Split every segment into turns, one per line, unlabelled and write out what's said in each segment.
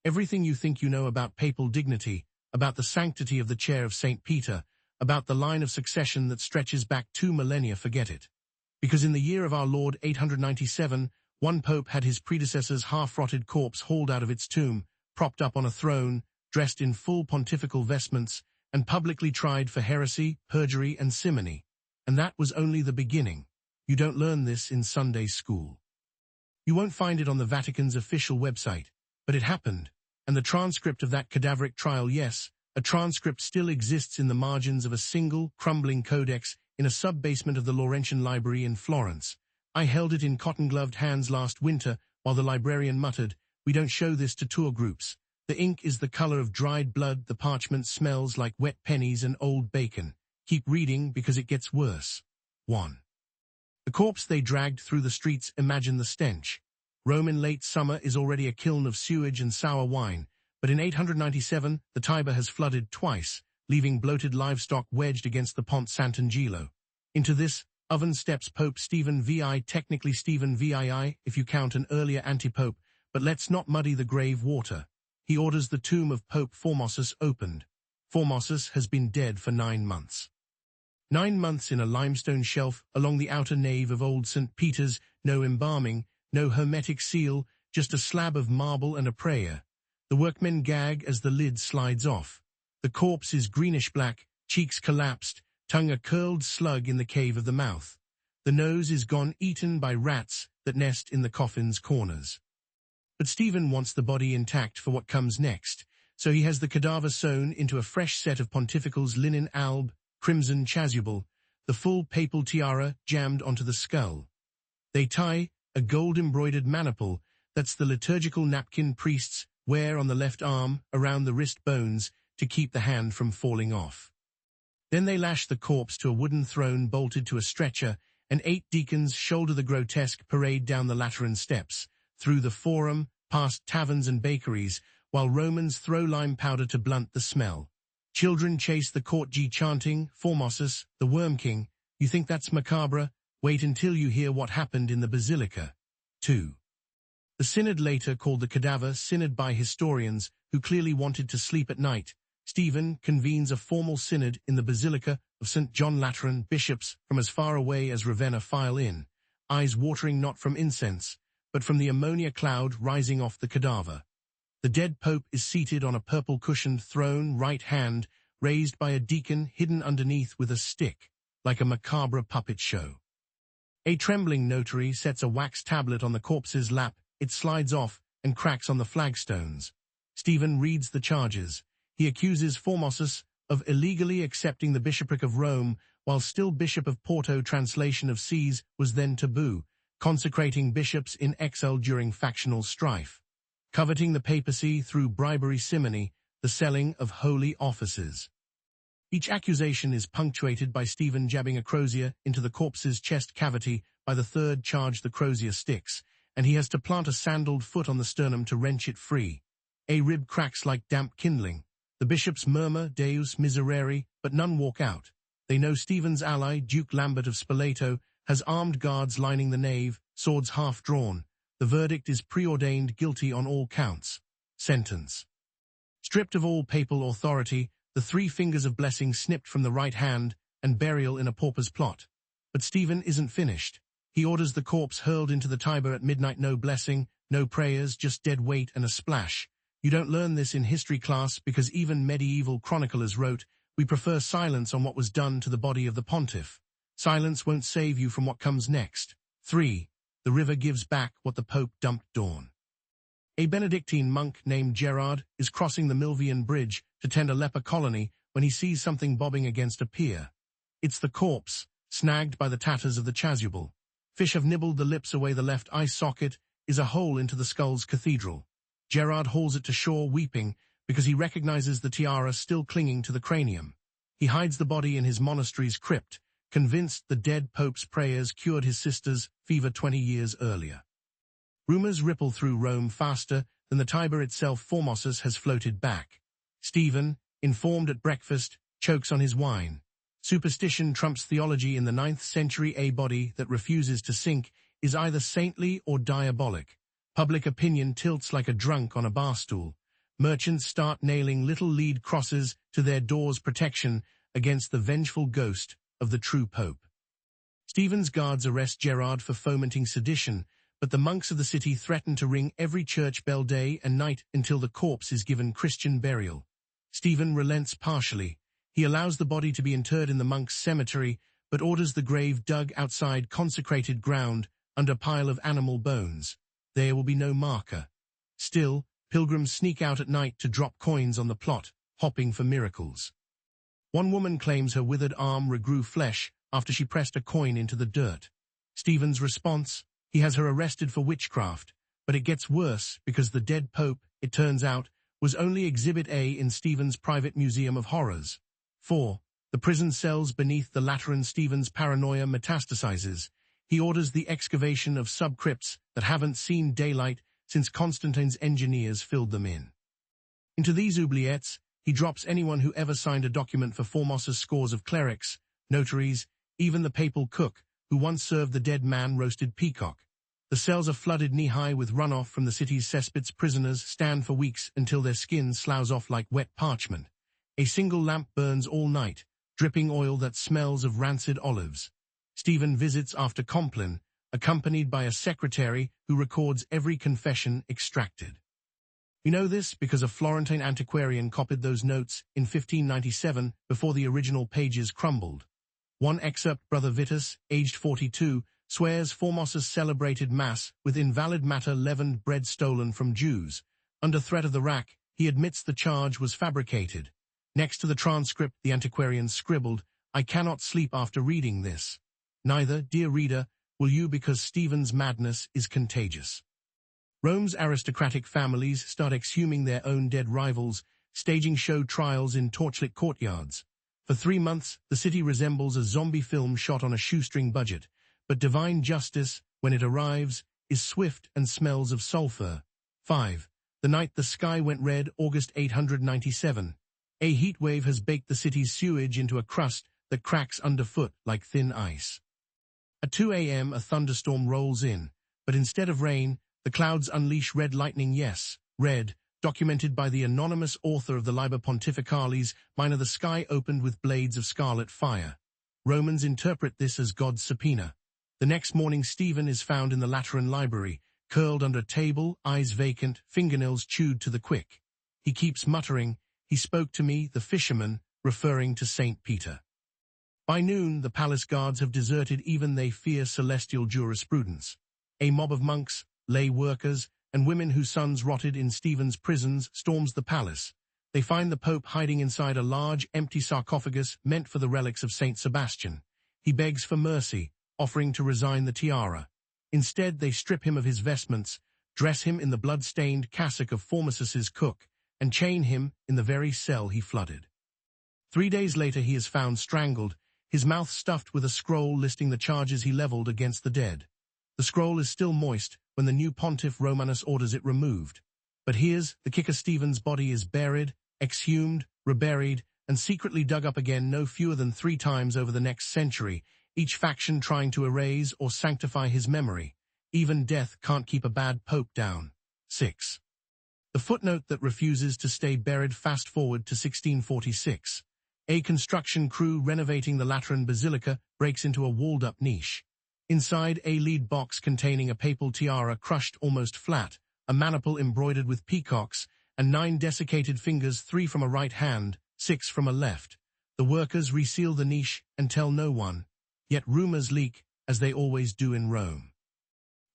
Everything you think you know about papal dignity, about the sanctity of the chair of St. Peter, about the line of succession that stretches back 2 millennia, forget it. Because in the year of our Lord 897, one pope had his predecessor's half-rotted corpse hauled out of its tomb, propped up on a throne, dressed in full pontifical vestments, and publicly tried for heresy, perjury, and simony. And that was only the beginning. You don't learn this in Sunday school. You won't find it on the Vatican's official website, but it happened. And the transcript of that cadaveric trial, yes, a transcript still exists in the margins of a single, crumbling codex in a sub-basement of the Laurentian Library in Florence. I held it in cotton-gloved hands last winter while the librarian muttered, "We don't show this to tour groups. The ink is the color of dried blood, the parchment smells like wet pennies and old bacon. Keep reading because it gets worse." 1. The corpse they dragged through the streets, imagine the stench. Rome in late summer is already a kiln of sewage and sour wine, but in 897 the Tiber has flooded twice, leaving bloated livestock wedged against the Pont Sant'Angelo. Into this oven steps Pope Stephen VI, technically Stephen VII if you count an earlier anti-pope, but let's not muddy the grave water. He orders the tomb of Pope Formosus opened. Formosus has been dead for 9 months. 9 months in a limestone shelf along the outer nave of old St. Peter's, no embalming, no hermetic seal, just a slab of marble and a prayer. The workmen gag as the lid slides off. The corpse is greenish-black, cheeks collapsed, tongue a curled slug in the cave of the mouth. The nose is gone, eaten by rats that nest in the coffin's corners. But Stephen wants the body intact for what comes next, so he has the cadaver sewn into a fresh set of pontifical's linen alb, crimson chasuble, the full papal tiara jammed onto the skull. They tie a gold-embroidered maniple, that's the liturgical napkin priests wear on the left arm around the wrist bones to keep the hand from falling off. Then they lash the corpse to a wooden throne bolted to a stretcher, and 8 deacons shoulder the grotesque parade down the Lateran steps, through the Forum, past taverns and bakeries, while Romans throw lime powder to blunt the smell. Children chase the courtier chanting, "Formosus, the Worm King." You think that's macabre? Wait until you hear what happened in the Basilica. 2. The synod, later called the Cadaver Synod by historians who clearly wanted to sleep at night, Stephen convenes a formal synod in the Basilica of St. John Lateran. Bishops from as far away as Ravenna file in, eyes watering not from incense, but from the ammonia cloud rising off the cadaver. The dead pope is seated on a purple-cushioned throne, right hand raised by a deacon hidden underneath with a stick, like a macabre puppet show. A trembling notary sets a wax tablet on the corpse's lap. It slides off and cracks on the flagstones. Stephen reads the charges. He accuses Formosus of illegally accepting the bishopric of Rome while still Bishop of Porto. Translation of sees was then taboo, consecrating bishops in exile during factional strife, coveting the papacy through bribery, simony, the selling of holy offices. Each accusation is punctuated by Stephen jabbing a crozier into the corpse's chest cavity. By the third charge the crozier sticks, and he has to plant a sandaled foot on the sternum to wrench it free. A rib cracks like damp kindling. The bishops murmur Deus miserere, but none walk out. They know Stephen's ally, Duke Lambert of Spoleto, has armed guards lining the nave, swords half drawn. The verdict is preordained guilty on all counts. Sentence. Stripped of all papal authority, the 3 fingers of blessing snipped from the right hand, and burial in a pauper's plot. But Stephen isn't finished. He orders the corpse hurled into the Tiber at midnight. No blessing, no prayers, just dead weight and a splash. You don't learn this in history class because even medieval chroniclers wrote, "We prefer silence on what was done to the body of the pontiff. Silence won't save you from what comes next." 3. The river gives back what the Pope dumped. Dawn. A Benedictine monk named Gerard is crossing the Milvian Bridge to tend a leper colony when he sees something bobbing against a pier. It's the corpse, snagged by the tatters of the chasuble. Fish have nibbled the lips away. The left eye socket is a hole into the skull's cathedral. Gerard hauls it to shore, weeping, because he recognizes the tiara still clinging to the cranium. He hides the body in his monastery's crypt, convinced the dead pope's prayers cured his sister's fever 20 years earlier. Rumors ripple through Rome faster than the Tiber itself. Formosus has floated back. Stephen, informed at breakfast, chokes on his wine. Superstition trumps theology in the 9th century. A body that refuses to sink is either saintly or diabolic. Public opinion tilts like a drunk on a bar stool. merchants start nailing little lead crosses to their doors' protection against the vengeful ghost of the true pope. Stephen's guards arrest Gerard for fomenting sedition, but the monks of the city threaten to ring every church bell day and night until the corpse is given Christian burial. Stephen relents partially. He allows the body to be interred in the monks' cemetery, but orders the grave dug outside consecrated ground under a pile of animal bones. There will be no marker. Still, pilgrims sneak out at night to drop coins on the plot, hoping for miracles. One woman claims her withered arm regrew flesh after she pressed a coin into the dirt. Stephen's response? He has her arrested for witchcraft, but it gets worse because the dead pope, it turns out, was only Exhibit A in Stephen's private museum of horrors. 4. The prison cells beneath the Lateran. Stephen's paranoia metastasizes. He orders the excavation of subcrypts that haven't seen daylight since Constantine's engineers filled them in. Into these oubliettes, he drops anyone who ever signed a document for Formos's scores of clerics, notaries, even the papal cook, who once served the dead man roasted peacock. The cells are flooded knee-high with runoff from the city's cesspits. Prisoners stand for weeks until their skin sloughs off like wet parchment. A single lamp burns all night, dripping oil that smells of rancid olives. Stephen visits after Compline, accompanied by a secretary who records every confession extracted. We know this because a Florentine antiquarian copied those notes in 1597 before the original pages crumbled. One excerpt, Brother Vitus, aged 42, swears Formos's celebrated mass with invalid matter leavened bread stolen from Jews. Under threat of the rack, he admits the charge was fabricated. Next to the transcript, the antiquarian scribbled, "I cannot sleep after reading this." Neither, dear reader, will you, because Stephen's madness is contagious. Rome's aristocratic families start exhuming their own dead rivals, staging show trials in torchlit courtyards. For 3 months, the city resembles a zombie film shot on a shoestring budget, but divine justice, when it arrives, is swift and smells of sulfur. 5. The night the sky went red, August 897. A heat wave has baked the city's sewage into a crust that cracks underfoot like thin ice. At 2 a.m. a thunderstorm rolls in, but instead of rain, the clouds unleash red lightning. Yes, red, documented by the anonymous author of the Liber Pontificalis, minor the sky opened with blades of scarlet fire. Romans interpret this as God's subpoena. The next morning Stephen is found in the Lateran library, curled under a table, eyes vacant, fingernails chewed to the quick. He keeps muttering, "He spoke to me, the fisherman," referring to St. Peter. By noon, the palace guards have deserted. Even they fear celestial jurisprudence. A mob of monks, lay workers, and women whose sons rotted in Stephen's prisons storms the palace. They find the Pope hiding inside a large, empty sarcophagus meant for the relics of Saint Sebastian. He begs for mercy, offering to resign the tiara. Instead, they strip him of his vestments, dress him in the blood-stained cassock of Formos's cook, and chain him in the very cell he flooded. 3 days later he is found strangled, his mouth stuffed with a scroll listing the charges he leveled against the dead. The scroll is still moist when the new pontiff Romanus orders it removed. But here's the kicker: Stephen's body is buried, exhumed, reburied, and secretly dug up again no fewer than 3 times over the next century, each faction trying to erase or sanctify his memory. Even death can't keep a bad pope down. 6. The footnote that refuses to stay buried. Fast forward to 1646. A construction crew renovating the Lateran Basilica breaks into a walled-up niche. Inside, a lead box containing a papal tiara crushed almost flat, a maniple embroidered with peacocks, and 9 desiccated fingers, 3 from a right hand, 6 from a left. The workers reseal the niche and tell no one. Yet rumors leak, as they always do in Rome.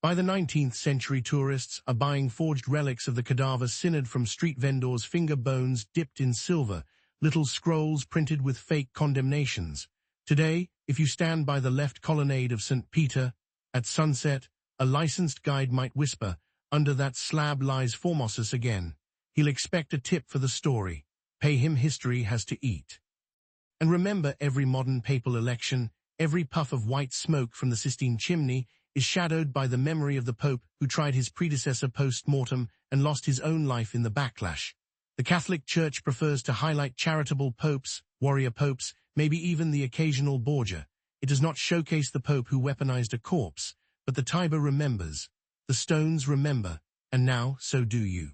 By the 19th century, tourists are buying forged relics of the Cadaver Synod from street vendors, finger bones dipped in silver, little scrolls printed with fake condemnations. Today, if you stand by the left colonnade of St. Peter, at sunset, a licensed guide might whisper, "Under that slab lies Formos again." He'll expect a tip for the story. Pay him, history has to eat. And remember, every modern papal election, every puff of white smoke from the Sistine chimney is shadowed by the memory of the Pope who tried his predecessor post-mortem and lost his own life in the backlash. The Catholic Church prefers to highlight charitable popes, warrior popes, maybe even the occasional Borgia. It does not showcase the Pope who weaponized a corpse, but the Tiber remembers, the stones remember, and now so do you.